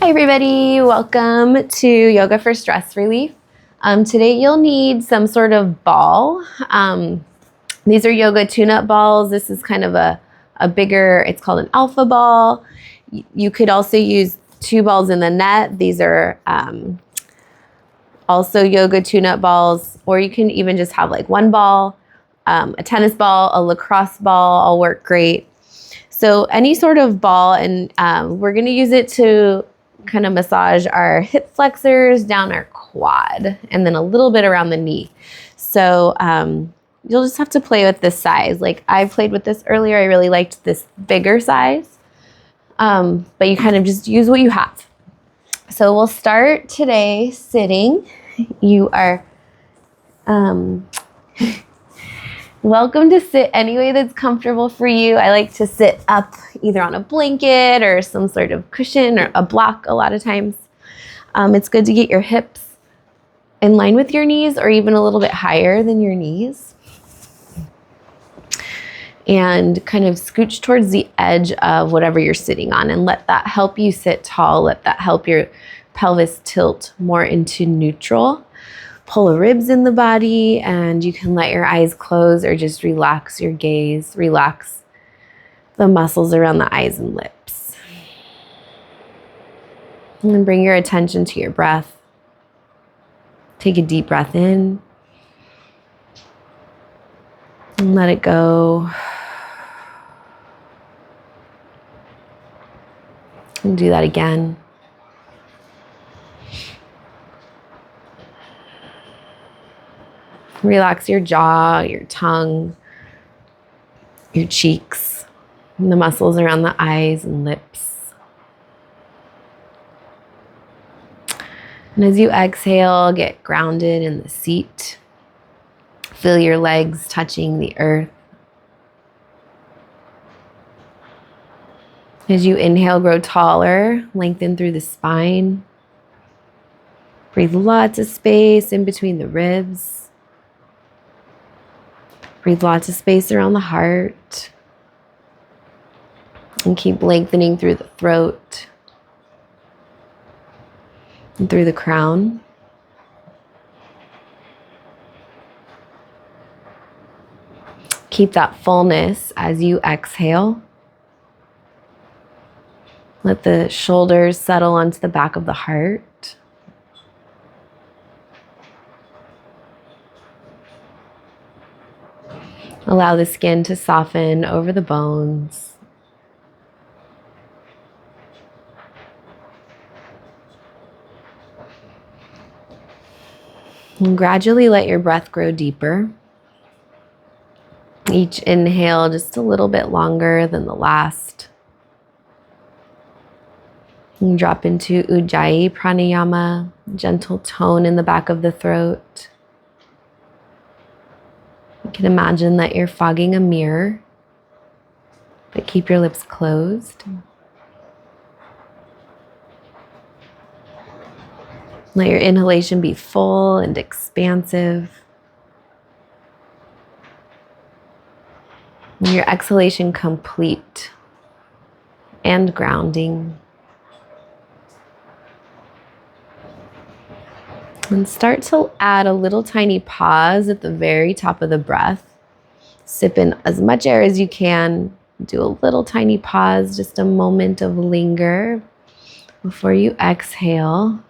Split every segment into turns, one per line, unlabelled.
Hi everybody, welcome to Yoga for Stress Relief. Today you'll need some sort of ball. These are yoga tune-up balls. This is kind of a bigger, it's called an alpha ball. You could also use 2 balls in the net. These are also yoga tune-up balls, or you can even just have like 1 ball. A tennis ball, a lacrosse ball all work great. So any sort of ball, and we're gonna use it to kind of massage our hip flexors down our quad and then a little bit around the knee. So you'll just have to play with this size. Like I played with this earlier. I really liked this bigger size, but you kind of just use what you have. So we'll start today sitting. You are welcome to sit any way that's comfortable for you. I like to sit up either on a blanket or some sort of cushion or a block a lot of times. It's good to get your hips in line with your knees or even a little bit higher than your knees. And kind of scooch towards the edge of whatever you're sitting on and let that help you sit tall. Let that help your pelvis tilt more into neutral. Pull the ribs in the body, and you can let your eyes close or just relax your gaze. Relax the muscles around the eyes and lips. And then bring your attention to your breath. Take a deep breath in. And let it go. And do that again. Relax your jaw, your tongue, your cheeks, and the muscles around the eyes and lips. And as you exhale, get grounded in the seat. Feel your legs touching the earth. As you inhale, grow taller, lengthen through the spine. Breathe lots of space in between the ribs. Breathe lots of space around the heart. And keep lengthening through the throat and through the crown. Keep that fullness as you exhale. Let the shoulders settle onto the back of the heart. Allow the skin to soften over the bones. And gradually let your breath grow deeper. Each inhale just a little bit longer than the last. And drop into Ujjayi Pranayama, gentle tone in the back of the throat. You can imagine that you're fogging a mirror, but keep your lips closed. Let your inhalation be full and expansive. And your exhalation complete and grounding. And start to add a little tiny pause at the very top of the breath. Sip in as much air as you can. Do a little tiny pause, just a moment of linger before you exhale.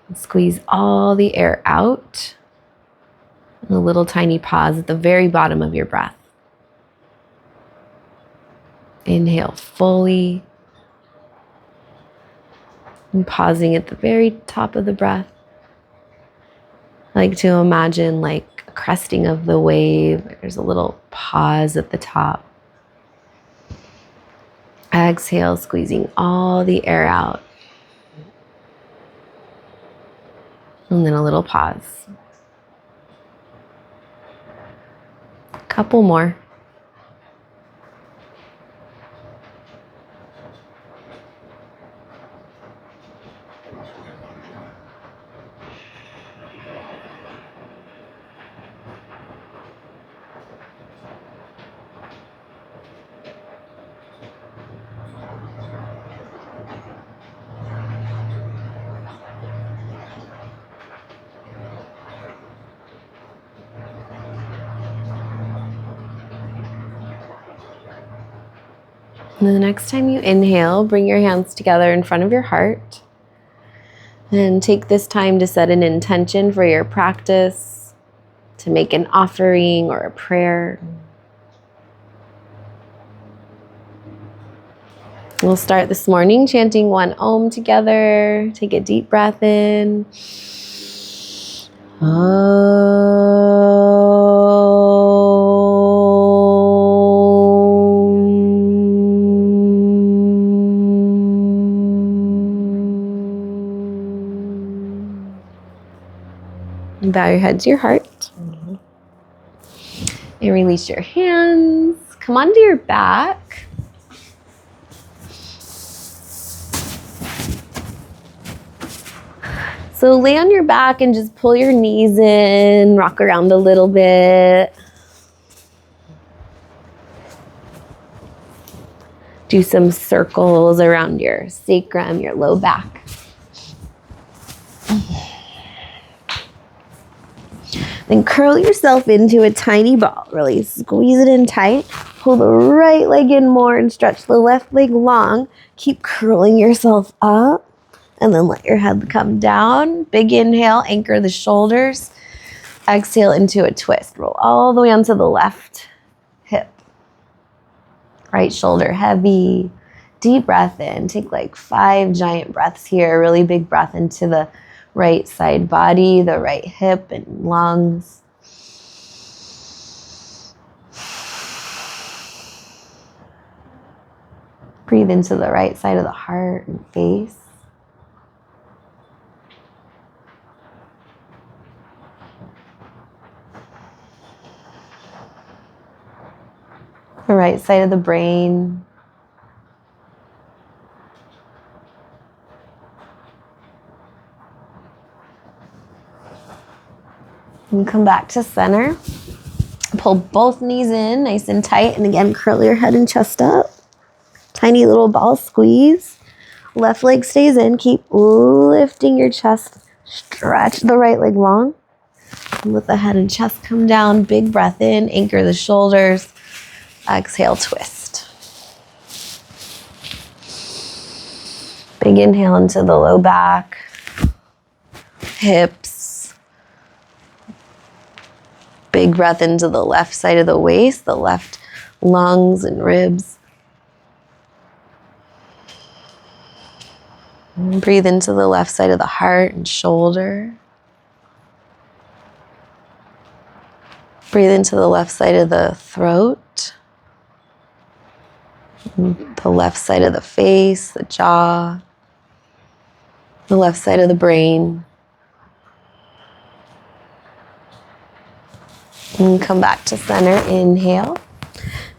And squeeze all the air out. And a little tiny pause at the very bottom of your breath. Inhale fully. And pausing at the very top of the breath. I like to imagine like a cresting of the wave. There's a little pause at the top. Exhale, squeezing all the air out. And then a little pause. A couple more. And the next time you inhale, bring your hands together in front of your heart. And take this time to set an intention for your practice, to make an offering or a prayer. We'll start this morning chanting one Om together. Take a deep breath in. Bow your head to your heart. And release your hands. Come onto your back. So lay on your back and just pull your knees in, rock around a little bit. Do some circles around your sacrum, your low back. Then curl yourself into a tiny ball. Really squeeze it in tight. Pull the right leg in more and stretch the left leg long. Keep curling yourself up. And then let your head come down. Big inhale, anchor the shoulders. Exhale into a twist. Roll all the way onto the left hip. Right shoulder heavy. Deep breath in. Take like 5 giant breaths here. Really big breath into the right side body, the right hip and lungs. Breathe into the right side of the heart and face. The right side of the brain. And come back to center. Pull both knees in nice and tight. And again, curl your head and chest up. Tiny little ball squeeze. Left leg stays in. Keep lifting your chest. Stretch the right leg long. And let the head and chest come down. Big breath in. Anchor the shoulders. Exhale, twist. Big inhale into the low back. Hips. Big breath into the left side of the waist, the left lungs and ribs. And breathe into the left side of the heart and shoulder. Breathe into the left side of the throat. The left side of the face, the jaw. The left side of the brain. And come back to center, inhale.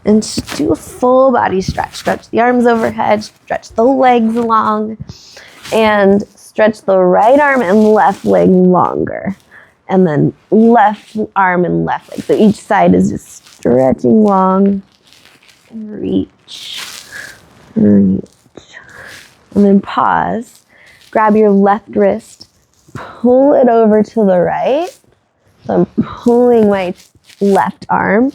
And just do a full body stretch. Stretch the arms overhead, stretch the legs long, and stretch the right arm and left leg longer. And then left arm and left leg. So each side is just stretching long. Reach. And then pause. Grab your left wrist, pull it over to the right. So I'm pulling my left arm,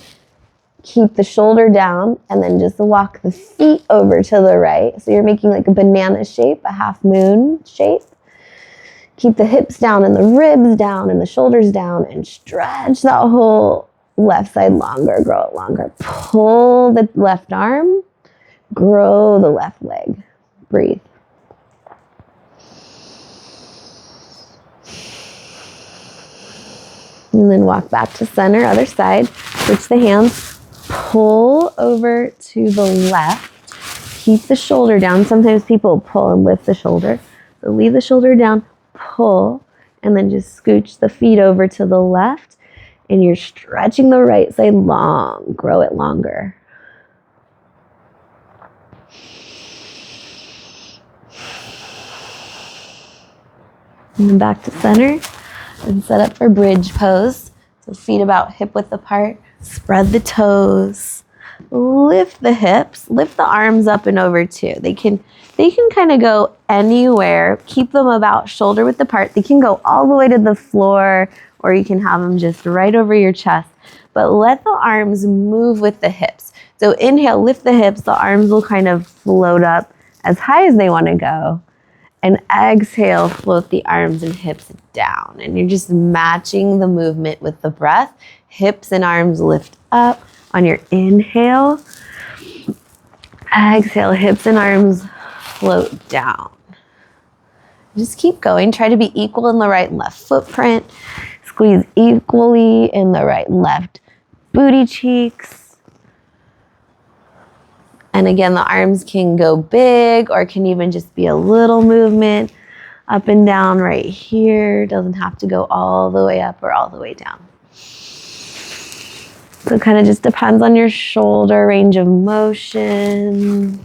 keep the shoulder down, and then just walk the feet over to the right. So you're making like a banana shape, a half moon shape. Keep the hips down and the ribs down and the shoulders down and stretch that whole left side longer, grow it longer. Pull the left arm, grow the left leg. Breathe. And then walk back to center, other side. Switch the hands. Pull over to the left. Keep the shoulder down. Sometimes people pull and lift the shoulder. So leave the shoulder down, pull, and then just scooch the feet over to the left. And you're stretching the right side long. Grow it longer. And then back to center. And set up for bridge pose. So feet about hip width apart. Spread the toes. Lift the hips. Lift the arms up and over too. They can kind of go anywhere. Keep them about shoulder width apart. They can go all the way to the floor, or you can have them just right over your chest. But let the arms move with the hips. So inhale, lift the hips. The arms will kind of float up as high as they want to go. And exhale, float the arms and hips down. And you're just matching the movement with the breath. Hips and arms lift up on your inhale. Exhale, hips and arms float down. Just keep going. Try to be equal in the right and left footprint. Squeeze equally in the right and left booty cheeks. And again, the arms can go big or can even just be a little movement up and down right here. Doesn't have to go all the way up or all the way down. So it kind of just depends on your shoulder range of motion.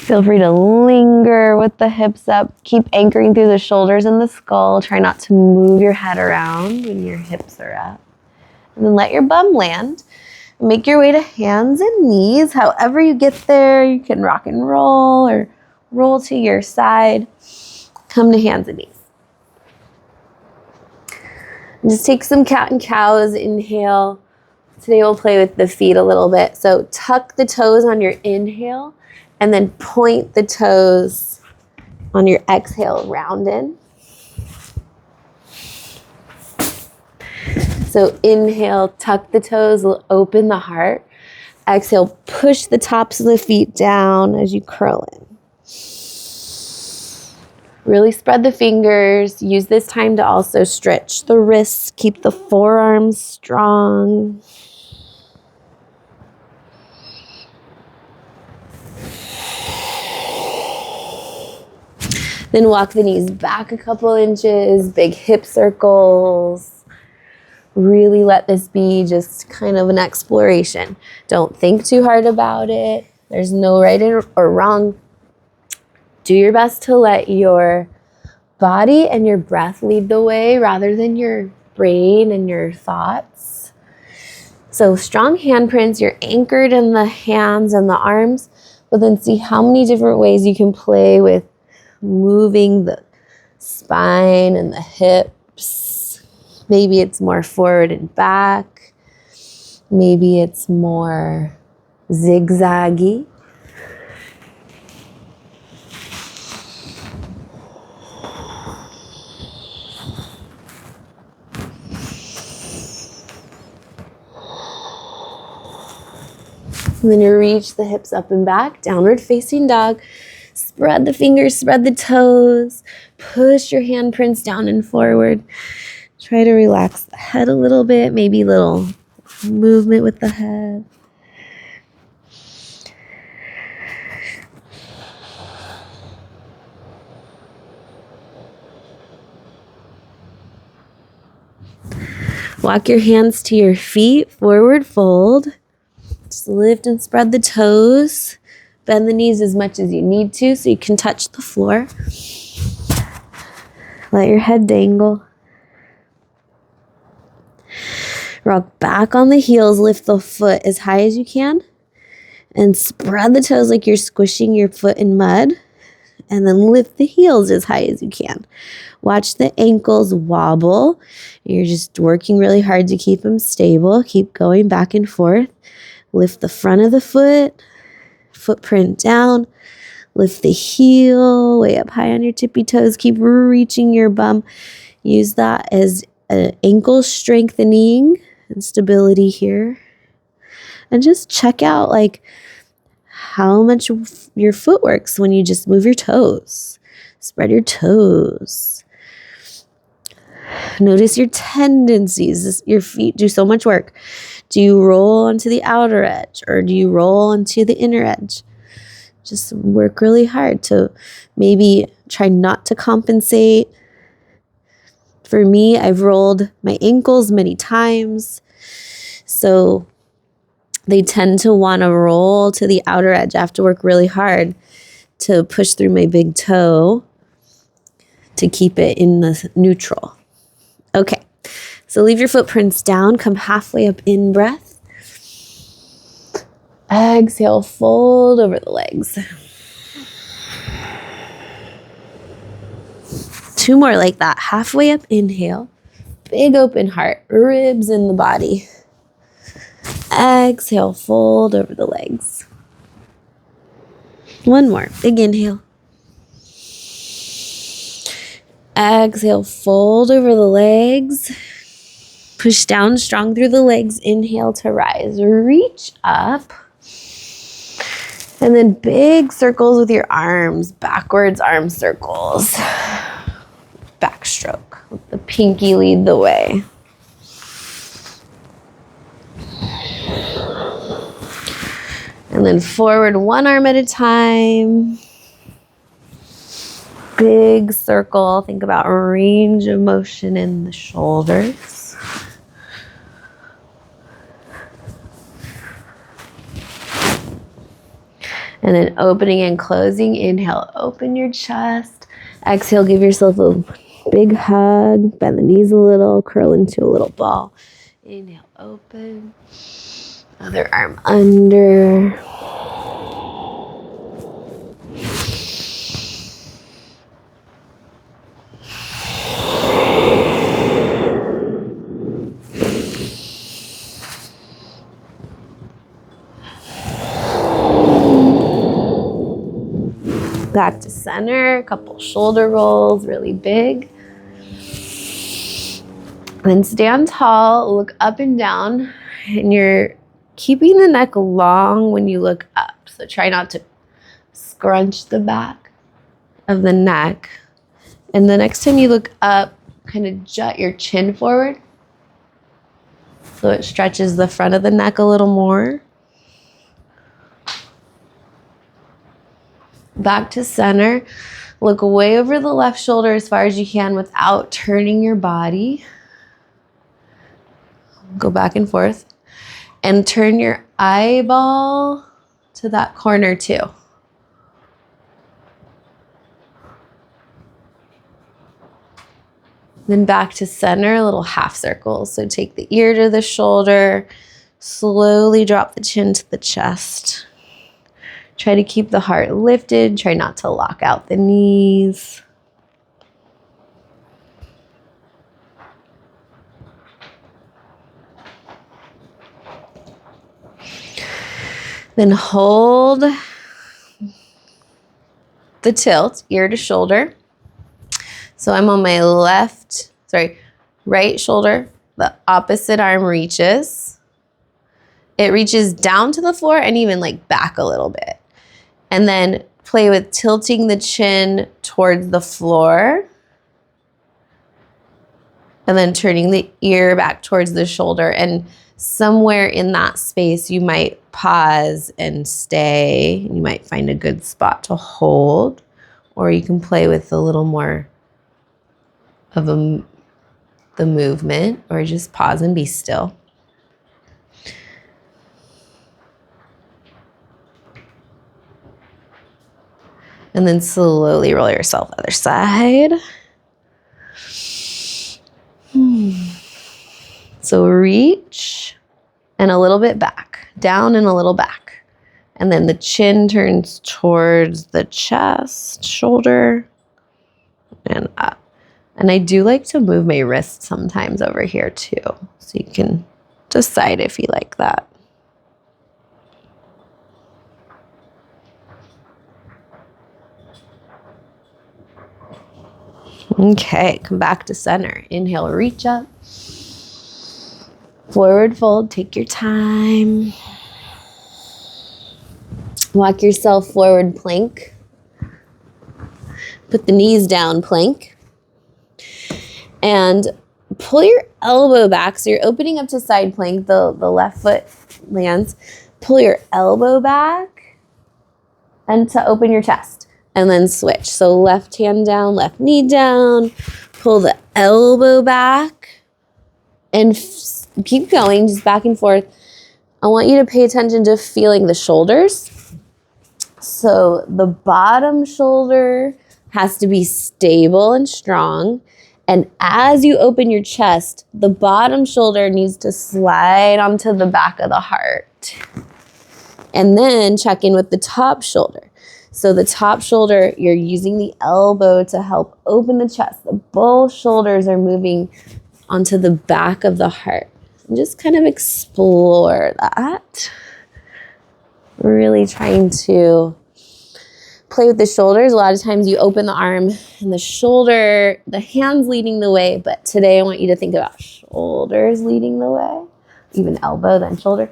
Feel free to linger with the hips up. Keep anchoring through the shoulders and the skull. Try not to move your head around when your hips are up. And then let your bum land. Make your way to hands and knees. However you get there, you can rock and roll or roll to your side. Come to hands and knees. And just take some cat and cows. Inhale. Today we'll play with the feet a little bit. So tuck the toes on your inhale. And then point the toes on your exhale, round in. So inhale, tuck the toes, open the heart. Exhale, push the tops of the feet down as you curl in. Really spread the fingers. Use this time to also stretch the wrists. Keep the forearms strong. Then walk the knees back a couple inches, big hip circles. Really let this be just kind of an exploration. Don't think too hard about it. There's no right or wrong. Do your best to let your body and your breath lead the way rather than your brain and your thoughts. So strong handprints, you're anchored in the hands and the arms, but then see how many different ways you can play with moving the spine and the hips. Maybe it's more forward and back. Maybe it's more zigzaggy. And then you reach the hips up and back, downward facing dog. Spread the fingers, spread the toes. Push your handprints down and forward. Try to relax the head a little bit, maybe a little movement with the head. Walk your hands to your feet, forward fold. Just lift and spread the toes. Bend the knees as much as you need to so you can touch the floor. Let your head dangle. Rock back on the heels. Lift the foot as high as you can. And spread the toes like you're squishing your foot in mud. And then lift the heels as high as you can. Watch the ankles wobble. You're just working really hard to keep them stable. Keep going back and forth. Lift the front of the foot. Footprint down. Lift the heel way up high on your tippy toes. Keep reaching your bum. Use that as an ankle strengthening and stability here. And just check out like how much your foot works when you just move your toes. Spread your toes. Notice your tendencies. Your feet do so much work. Do you roll onto the outer edge or do you roll onto the inner edge? Just work really hard to maybe try not to compensate. For me, I've rolled my ankles many times. So they tend to want to roll to the outer edge. I have to work really hard to push through my big toe to keep it in the neutral. Okay, so leave your footprints down. Come halfway up in breath. Exhale, fold over the legs. 2 more like that. Halfway up, inhale. big open heart, ribs in the body. Exhale, fold over the legs. One more, big inhale. Exhale, fold over the legs. Push down strong through the legs. Inhale to rise. Reach up. And then big circles with your arms. Backwards arm circles. Backstroke. Let the pinky lead the way. And then forward one arm at a time. Big circle. Think about range of motion in the shoulders. And then opening and closing. Inhale, open your chest. Exhale, give yourself a big hug. Bend the knees a little, curl into a little ball. Inhale, open. Other arm under. Back to center, a couple shoulder rolls, really big. Then stand tall, look up and down, and you're keeping the neck long when you look up. So try not to scrunch the back of the neck. And the next time you look up, kind of jut your chin forward so it stretches the front of the neck a little more. Back to center. Look way over the left shoulder as far as you can without turning your body. Go back and forth. And turn your eyeball to that corner too. Then back to center, a little half circle. So take the ear to the shoulder. Slowly drop the chin to the chest. Try to keep the heart lifted. Try not to lock out the knees. Then hold the tilt, ear to shoulder. So I'm on my right shoulder. The opposite arm reaches. It reaches down to the floor and even like back a little bit. And then play with tilting the chin towards the floor. And then turning the ear back towards the shoulder. And somewhere in that space, you might pause and stay. You might find a good spot to hold. Or you can play with a little more of the movement. Or just pause and be still. And then slowly roll yourself other side. So reach and a little bit back, down and a little back. And then the chin turns towards the chest, shoulder, and up. And I do like to move my wrist sometimes over here too. So you can decide if you like that. Okay, come back to center. Inhale, reach up. Forward fold, take your time. Walk yourself forward plank. Put the knees down, plank. And pull your elbow back. So you're opening up to side plank. The left foot lands. Pull your elbow back and to open your chest. And then switch. So left hand down, left knee down. Pull the elbow back. And keep going, just back and forth. I want you to pay attention to feeling the shoulders. So the bottom shoulder has to be stable and strong. And as you open your chest, the bottom shoulder needs to slide onto the back of the heart. And then check in with the top shoulder. So the top shoulder, you're using the elbow to help open the chest. Both shoulders are moving onto the back of the heart. And just kind of explore that. Really trying to play with the shoulders. A lot of times you open the arm and the shoulder, the hand's leading the way, but today I want you to think about shoulders leading the way, even elbow, then shoulder.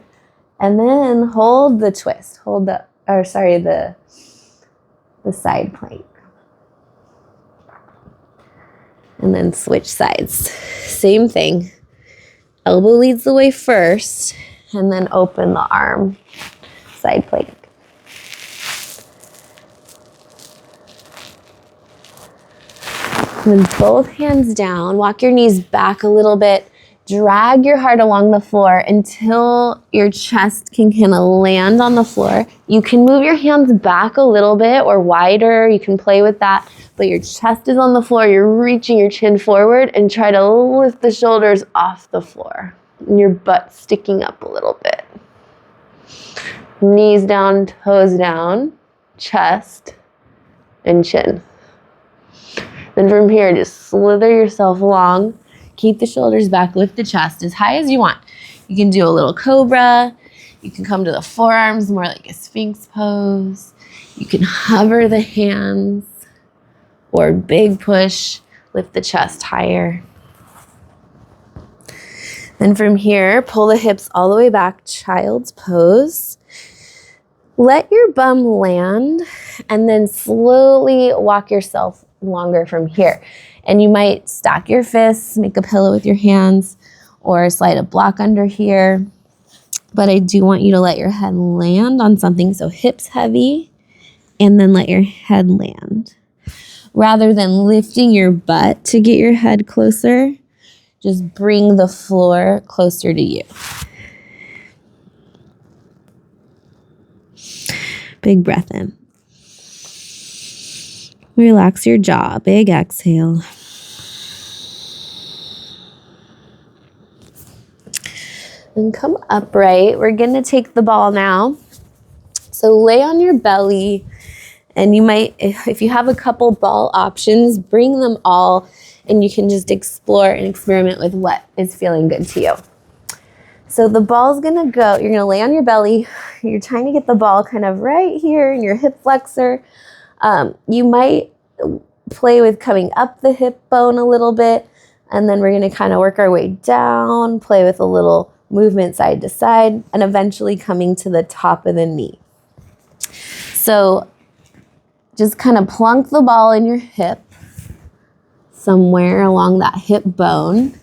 And then hold the twist, the side plank. And then switch sides. Same thing. Elbow leads the way first, and then open the arm, side plank. And then both hands down, walk your knees back a little bit, drag your heart along the floor until your chest can kind of land on the floor. You can move your hands back a little bit or wider, you can play with that, but your chest is on the floor, you're reaching your chin forward and try to lift the shoulders off the floor. And your butt sticking up a little bit. Knees down, toes down, chest and chin. Then from here, just slither yourself along. Keep the shoulders back, lift the chest as high as you want. You can do a little cobra. You can come to the forearms, more like a sphinx pose. You can hover the hands or big push, lift the chest higher. Then from here, pull the hips all the way back, child's pose. Let your bum land and then slowly walk yourself longer from here. And you might stack your fists, make a pillow with your hands, or slide a block under here. But I do want you to let your head land on something, so hips heavy, and then let your head land. Rather than lifting your butt to get your head closer, just bring the floor closer to you. Big breath in. Relax your jaw. Big exhale. And come upright. We're going to take the ball now. So lay on your belly. And you might, if you have a couple ball options, bring them all. And you can just explore and experiment with what is feeling good to you. So the ball's going to go, you're going to lay on your belly. You're trying to get the ball kind of right here in your hip flexor. You might play with coming up the hip bone a little bit, and then we're going to kind of work our way down, play with a little movement side to side, and eventually coming to the top of the knee. So just kind of plunk the ball in your hip, somewhere along that hip bone,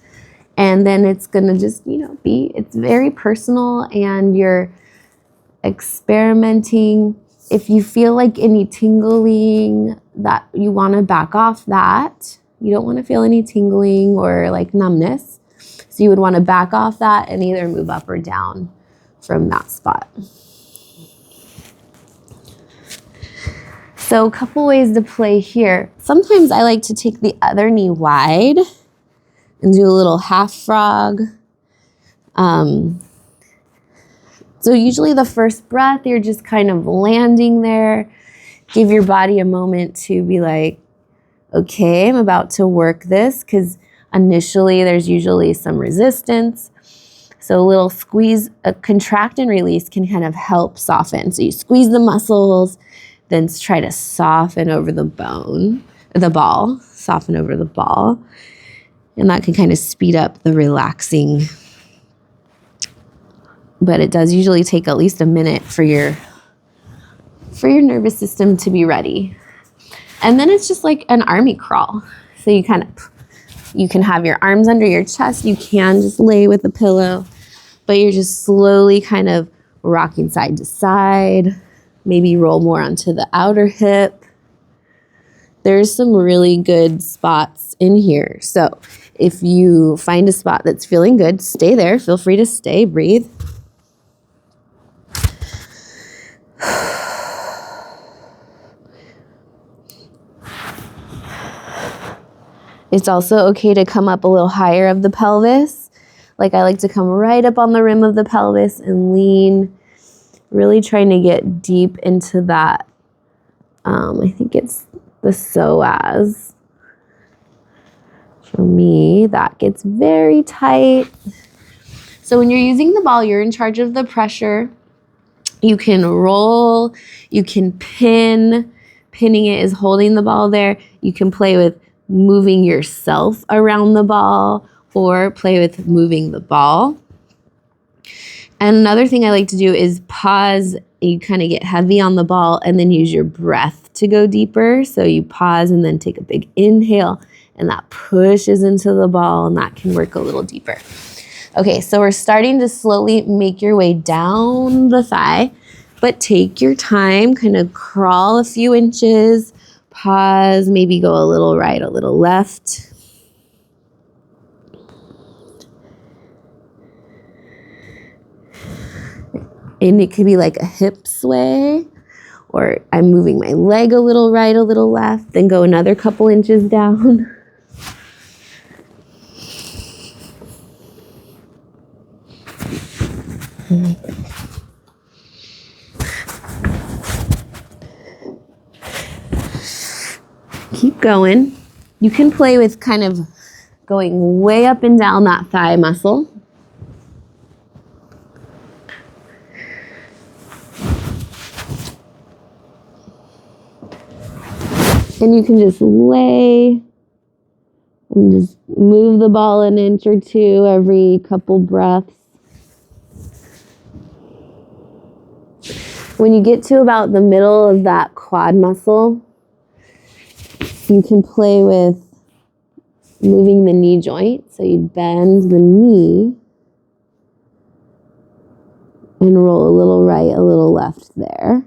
and then it's going to just, it's very personal, and you're experimenting. If you feel like any tingling, that you want to back off that. You don't want to feel any tingling or like numbness. So you would want to back off that and either move up or down from that spot. So a couple ways to play here. Sometimes I like to take the other knee wide and do a little half frog. So usually the first breath, you're just kind of landing there. Give your body a moment to be like, okay, I'm about to work this, because initially there's usually some resistance. So a little squeeze, a contract and release can kind of help soften. So you squeeze the muscles, then try to soften over the ball, soften over the ball. And that can kind of speed up the relaxing. But it does usually take at least a minute for your nervous system to be ready. And then it's just like an army crawl. So you can have your arms under your chest. You can just lay with a pillow, but you're just slowly kind of rocking side to side. Maybe roll more onto the outer hip. There's some really good spots in here. So if you find a spot that's feeling good, stay there. Feel free to stay, breathe. It's also okay to come up a little higher of the pelvis. Like I like to come right up on the rim of the pelvis and lean, really trying to get deep into that. I think it's the psoas. For me, that gets very tight. So when you're using the ball, you're in charge of the pressure. You can roll, you can pin. Pinning it is holding the ball there. You can play with moving yourself around the ball or play with moving the ball. And another thing I like to do is pause. You kind of get heavy on the ball and then use your breath to go deeper. So you pause and then take a big inhale, and that pushes into the ball, and that can work a little deeper. Okay, so we're starting to slowly make your way down the thigh, but take your time, kind of crawl a few inches, pause, maybe go a little right, a little left. And it could be like a hip sway, or I'm moving my leg a little right, a little left, then go another couple inches down. Keep going. You can play with kind of going way up and down that thigh muscle. And you can just lay and just move the ball an inch or two every couple breaths. When you get to about the middle of that quad muscle, you can play with moving the knee joint. So you bend the knee and roll a little right, a little left there.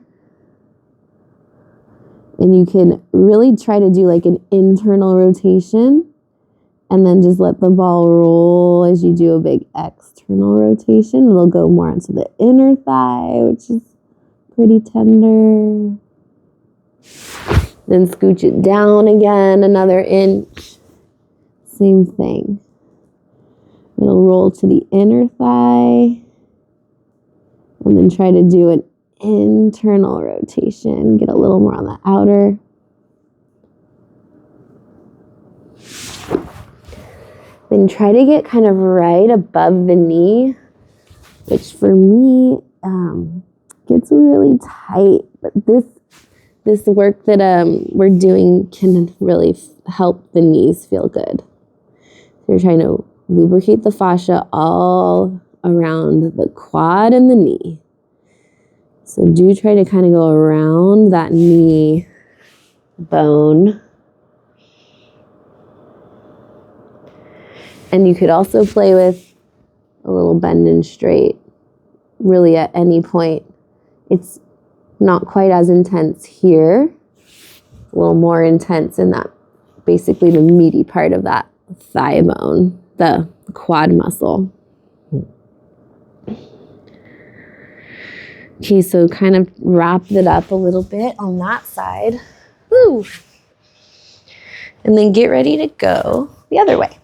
And you can really try to do like an internal rotation and then just let the ball roll as you do a big external rotation. It'll go more into the inner thigh, which is pretty tender. Then scooch it down again, another inch. Same thing. It'll roll to the inner thigh. And then try to do an internal rotation. Get a little more on the outer. Then try to get kind of right above the knee, which for me gets really tight. But this work that we're doing can really help the knees feel good. So you're trying to lubricate the fascia all around the quad and the knee. So do try to kind of go around that knee bone. And you could also play with a little bend and straight, really at any point. It's not quite as intense here. A little more intense in that, basically the meaty part of that thigh bone, the quad muscle. Okay, so kind of wrap it up a little bit on that side. Woo! And then get ready to go the other way.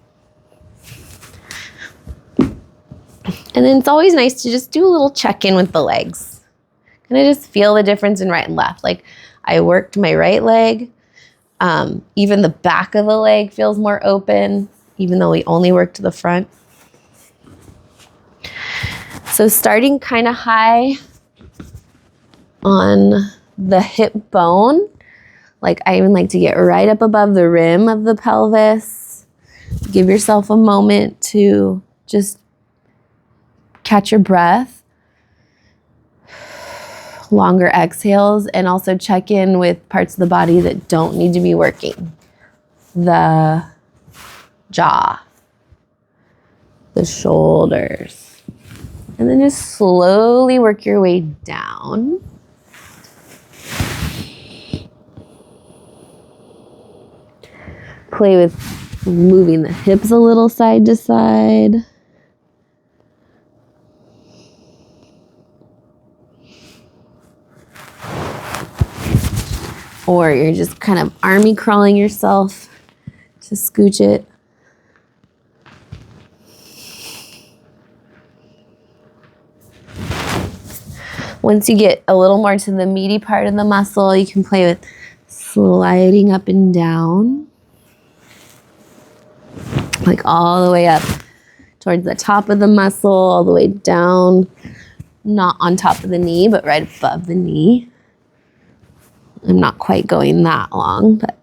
And then it's always nice to just do a little check-in with the legs. Kind of just feel the difference in right and left. Like I worked my right leg. Even the back of the leg feels more open, even though we only worked the front. So starting kind of high on the hip bone. Like I even like to get right up above the rim of the pelvis. Give yourself a moment to just catch your breath. Longer exhales, and also check in with parts of the body that don't need to be working. The jaw, the shoulders, and then just slowly work your way down. Play with moving the hips a little side to side. Or you're just kind of army crawling yourself to scooch it. Once you get a little more to the meaty part of the muscle, you can play with sliding up and down. like all the way up towards the top of the muscle, all the way down, not on top of the knee, but right above the knee. I'm not quite going that long, but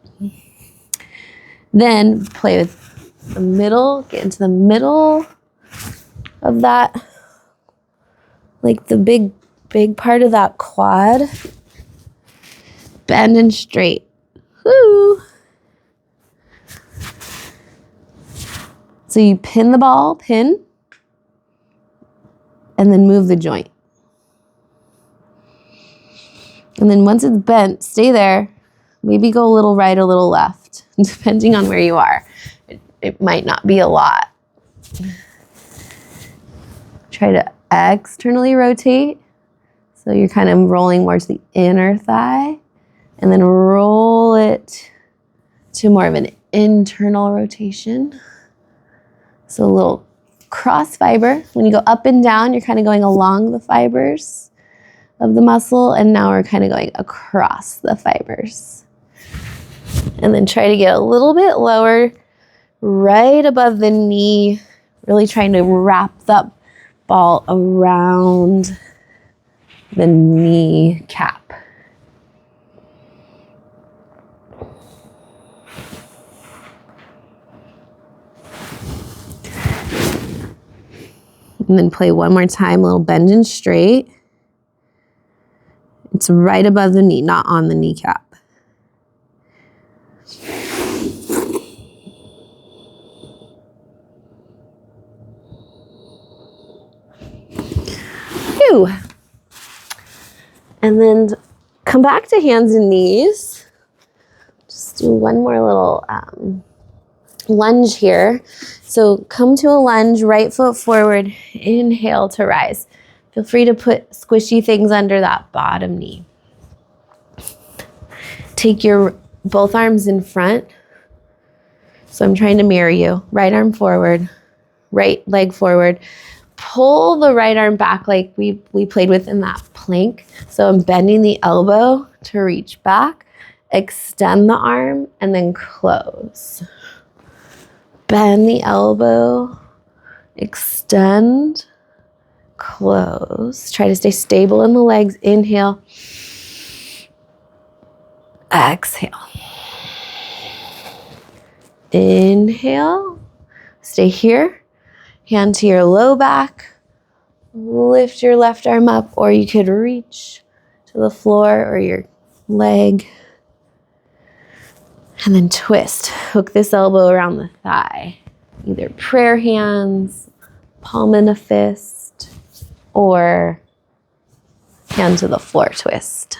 then play with the middle, get into the middle of that, like the big part of that quad. Bend and straight. Woo! So you pin the ball, and then move the joint. And then once it's bent, stay there. Maybe go a little right, a little left, depending on where you are. It might not be a lot. Try to externally rotate. So you're kind of rolling more to the inner thigh. And then roll it to more of an internal rotation. So a little cross fiber. When you go up and down, you're kind of going along the fibers of the muscle, and now we're kind of going across the fibers. And then try to get a little bit lower, right above the knee, really trying to wrap that ball around the knee cap. And then play one more time, a little bend and straight. It's right above the knee, not on the kneecap. Phew. And then come back to hands and knees. Just do one more little lunge here. So come to a lunge, right foot forward, inhale to rise. Feel free to put squishy things under that bottom knee. Take your both arms in front. So I'm trying to mirror you. Right arm forward, right leg forward. Pull the right arm back like we played with in that plank. So I'm bending the elbow to reach back. Extend the arm and then close. Bend the elbow, extend, close. Try to stay stable in the legs. Inhale, exhale. Inhale, stay here. Hand to your low back. Lift your left arm up, or you could reach to the floor or your leg. And then twist. Hook this elbow around the thigh. Either prayer hands, palm in a fist, or hand to the floor twist.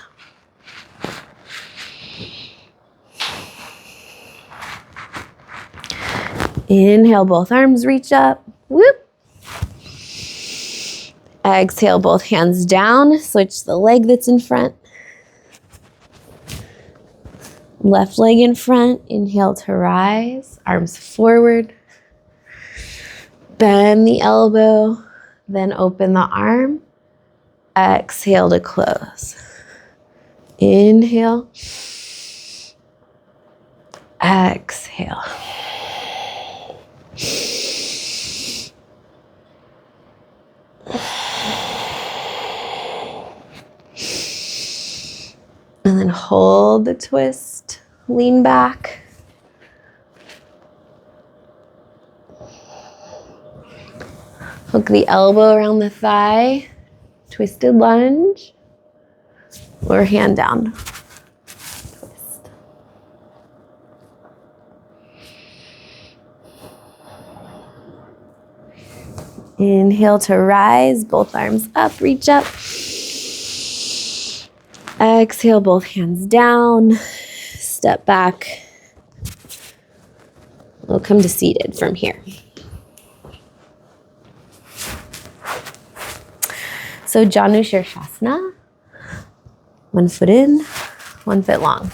Inhale, both arms reach up. Whoop. Exhale, both hands down. Switch the leg that's in front. Left leg in front, inhale to rise, arms forward. Bend the elbow, then open the arm. Exhale to close. Inhale. Exhale. And then hold the twist, lean back. Hook the elbow around the thigh, twisted lunge, or hand down. Twist. Inhale to rise, both arms up, reach up. Exhale, both hands down, step back. We'll come to seated from here. So Janu Shirshasana, 1 foot in, 1 foot long.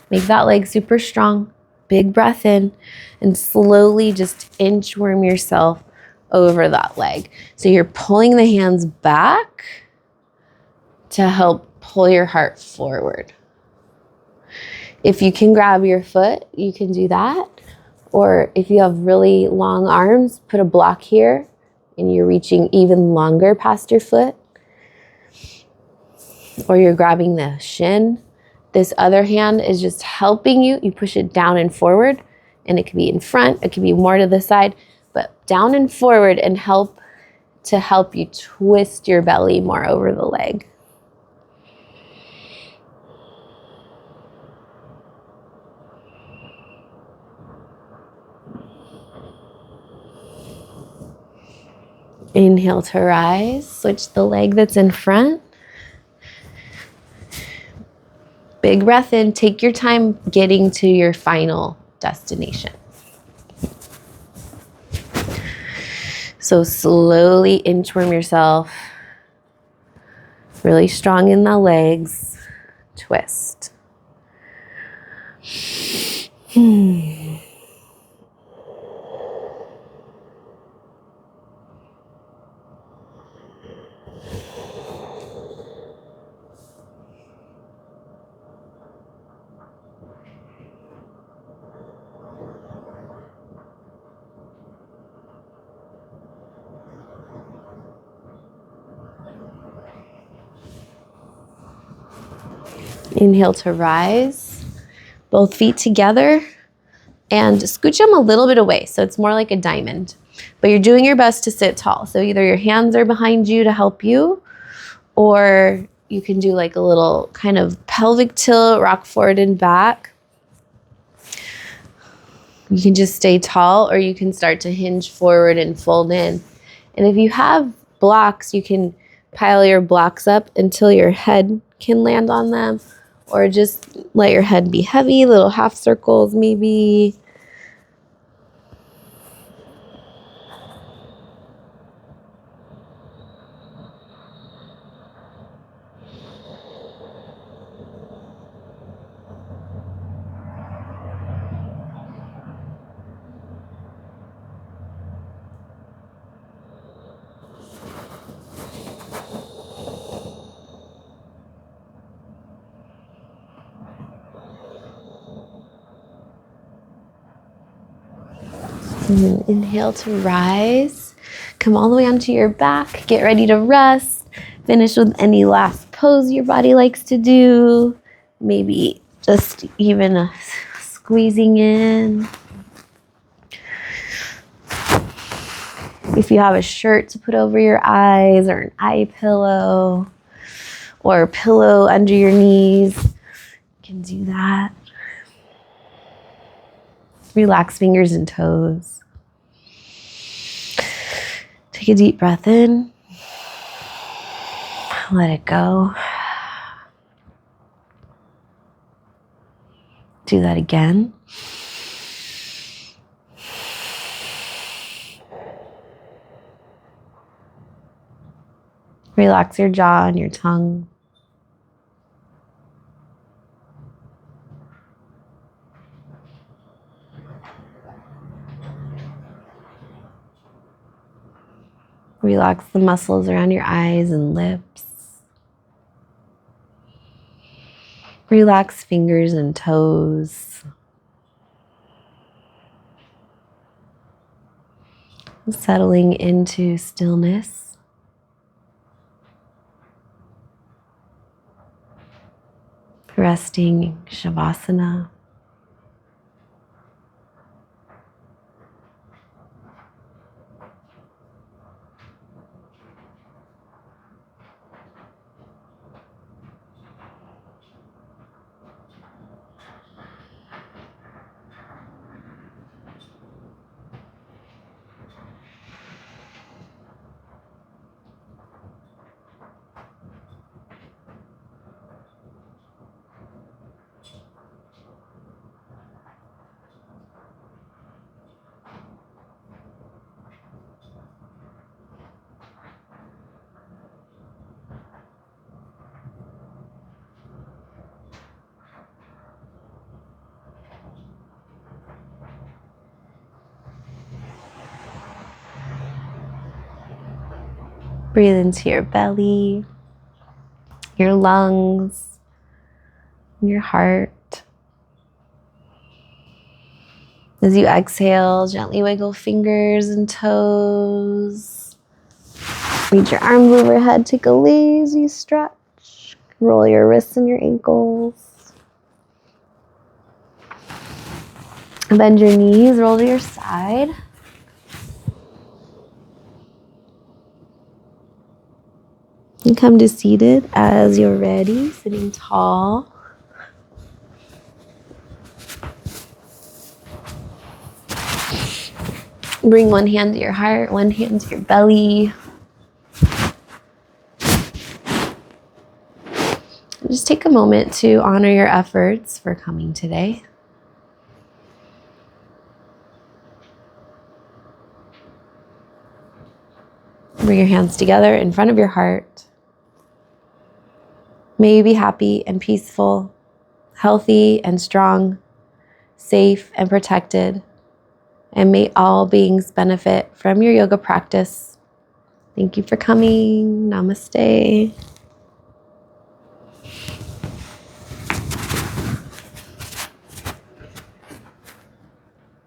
Make that leg super strong, big breath in, and slowly just inchworm yourself over that leg. So you're pulling the hands back to help pull your heart forward. If you can grab your foot, you can do that. Or if you have really long arms, put a block here and you're reaching even longer past your foot. Or you're grabbing the shin. This other hand is just helping you. You push it down and forward, and it could be in front, it could be more to the side, but down and forward and help you twist your belly more over the leg. Inhale to rise, switch the leg that's in front. Big breath in, take your time getting to your final destination. So slowly inchworm yourself, really strong in the legs, twist. Inhale to rise, both feet together, and scooch them a little bit away so it's more like a diamond. But you're doing your best to sit tall. So either your hands are behind you to help you, or you can do like a little kind of pelvic tilt, rock forward and back. You can just stay tall, or you can start to hinge forward and fold in. And if you have blocks, you can pile your blocks up until your head can land on them, or just let your head be heavy, little half circles maybe. And then inhale to rise. Come all the way onto your back. Get ready to rest. Finish with any last pose your body likes to do. Maybe just even a squeezing in. If you have a shirt to put over your eyes, or an eye pillow, or a pillow under your knees, you can do that. Relax fingers and toes. Take a deep breath in. Let it go. Do that again. Relax your jaw and your tongue. Relax the muscles around your eyes and lips. Relax fingers and toes. Settling into stillness. Resting Shavasana. Breathe into your belly, your lungs, and your heart. As you exhale, gently wiggle fingers and toes. Reach your arms overhead, take a lazy stretch. Roll your wrists and your ankles. Bend your knees, roll to your side. And come to seated as you're ready, sitting tall. Bring one hand to your heart, one hand to your belly. And just take a moment to honor your efforts for coming today. Bring your hands together in front of your heart. May you be happy and peaceful, healthy and strong, safe and protected, and may all beings benefit from your yoga practice. Thank you for coming. Namaste.